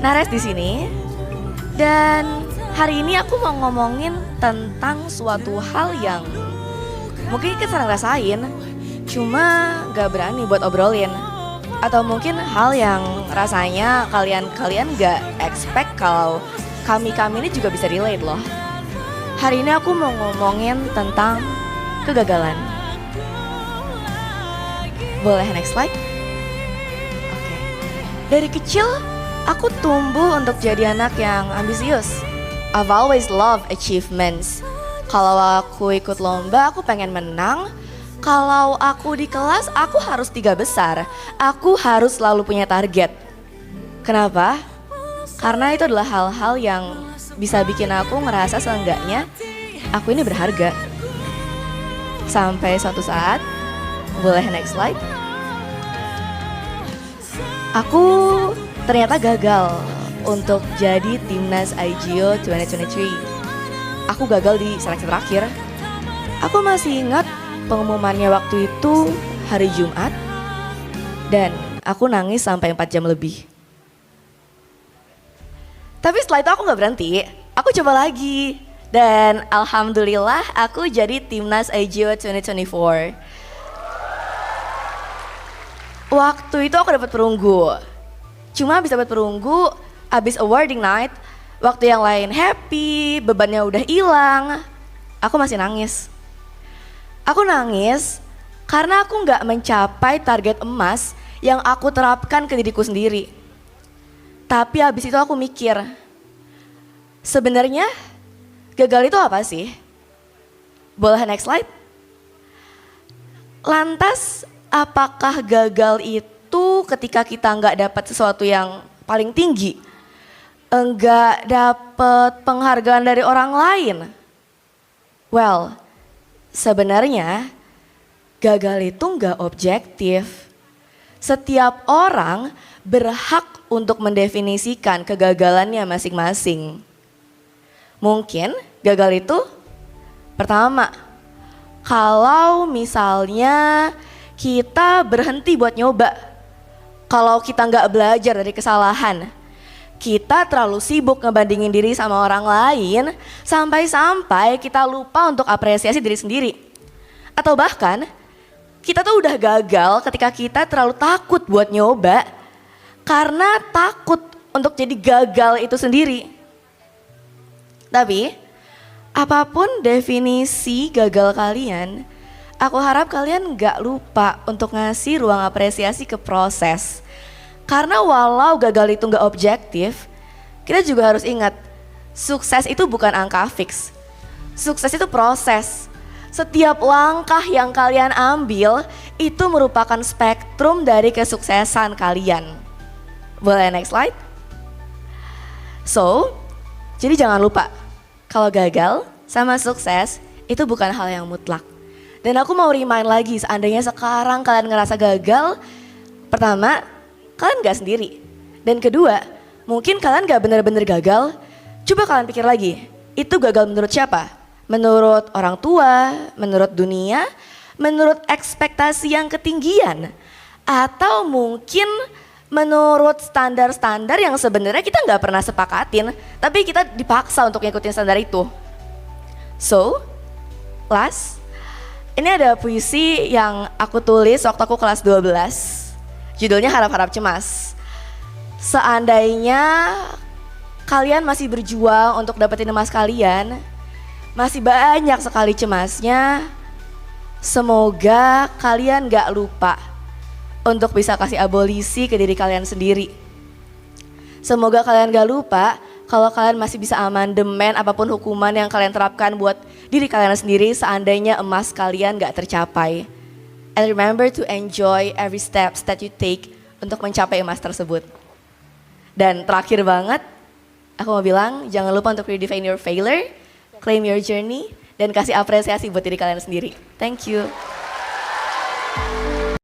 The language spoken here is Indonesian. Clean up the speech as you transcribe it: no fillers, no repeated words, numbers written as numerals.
Nares di sini. Dan hari ini aku mau ngomongin tentang suatu hal yang mungkin kita sering rasain, cuma gak berani buat obrolin. Atau mungkin hal yang rasanya kalian gak expect kalau kami ini juga bisa relate loh. Hari ini aku mau ngomongin tentang kegagalan. Boleh next slide? Oke. Dari kecil aku tumbuh untuk jadi anak yang ambisius. I've always loved achievements. Kalau aku ikut lomba aku pengen menang. Kalau aku di kelas aku harus 3 besar. Aku harus selalu punya target. Kenapa? Karena itu adalah hal-hal yang bisa bikin aku ngerasa seenggaknya aku ini berharga. Sampai suatu saat, boleh next slide? Aku ternyata gagal untuk jadi timnas IGO 2023. Aku gagal di seleksi terakhir. Aku masih ingat pengumumannya waktu itu hari Jumat. Dan aku nangis sampai 4 jam lebih. Tapi setelah itu aku gak berhenti, aku coba lagi. Dan alhamdulillah aku jadi timnas IGO 2024. Waktu itu aku dapat perunggu. Cuma bisa dapat perunggu abis awarding night. Waktu yang lain happy, bebannya udah hilang. Aku masih nangis. Aku nangis karena aku gak mencapai target emas yang aku terapkan ke diriku sendiri. Tapi abis itu aku mikir, sebenarnya gagal itu apa sih? Boleh next slide? Lantas apakah gagal itu ketika kita nggak dapat sesuatu yang paling tinggi? Enggak dapat penghargaan dari orang lain? Well, sebenarnya gagal itu nggak objektif. Setiap orang berhak untuk mendefinisikan kegagalannya masing-masing. Mungkin gagal itu pertama, kalau misalnya kita berhenti buat nyoba. Kalau kita nggak belajar dari kesalahan, kita terlalu sibuk ngebandingin diri sama orang lain sampai-sampai kita lupa untuk apresiasi diri sendiri. Atau bahkan kita tuh udah gagal ketika kita terlalu takut buat nyoba karena takut untuk jadi gagal itu sendiri. Tapi apapun definisi gagal kalian, aku harap kalian gak lupa untuk ngasih ruang apresiasi ke proses. Karena walau gagal itu gak objektif, kita juga harus ingat, sukses itu bukan angka fix. Sukses itu proses. Setiap langkah yang kalian ambil itu merupakan spektrum dari kesuksesan kalian. Boleh next slide? So, jadi jangan lupa, kalau gagal sama sukses itu bukan hal yang mutlak. Dan aku mau remind lagi, seandainya sekarang kalian ngerasa gagal, pertama, kalian gak sendiri. Dan kedua, mungkin kalian gak bener-bener gagal, coba kalian pikir lagi, itu gagal menurut siapa? Menurut orang tua, menurut dunia, menurut ekspektasi yang ketinggian, atau mungkin menurut standar-standar yang sebenarnya kita nggak pernah sepakatin, tapi kita dipaksa untuk ngikutin standar itu. So, last, ini ada puisi yang aku tulis waktu aku kelas 12. Judulnya Harap-Harap Cemas. Seandainya kalian masih berjuang untuk dapetin emas kalian, masih banyak sekali cemasnya. Semoga kalian gak lupa untuk bisa kasih abolisi ke diri kalian sendiri. Semoga kalian gak lupa kalau kalian masih bisa amandemen apapun hukuman yang kalian terapkan buat diri kalian sendiri seandainya emas kalian gak tercapai. And remember to enjoy every steps that you take untuk mencapai emas tersebut. Dan terakhir banget, aku mau bilang jangan lupa untuk redefine your failure, claim your journey, dan kasih apresiasi buat diri kalian sendiri. Thank you.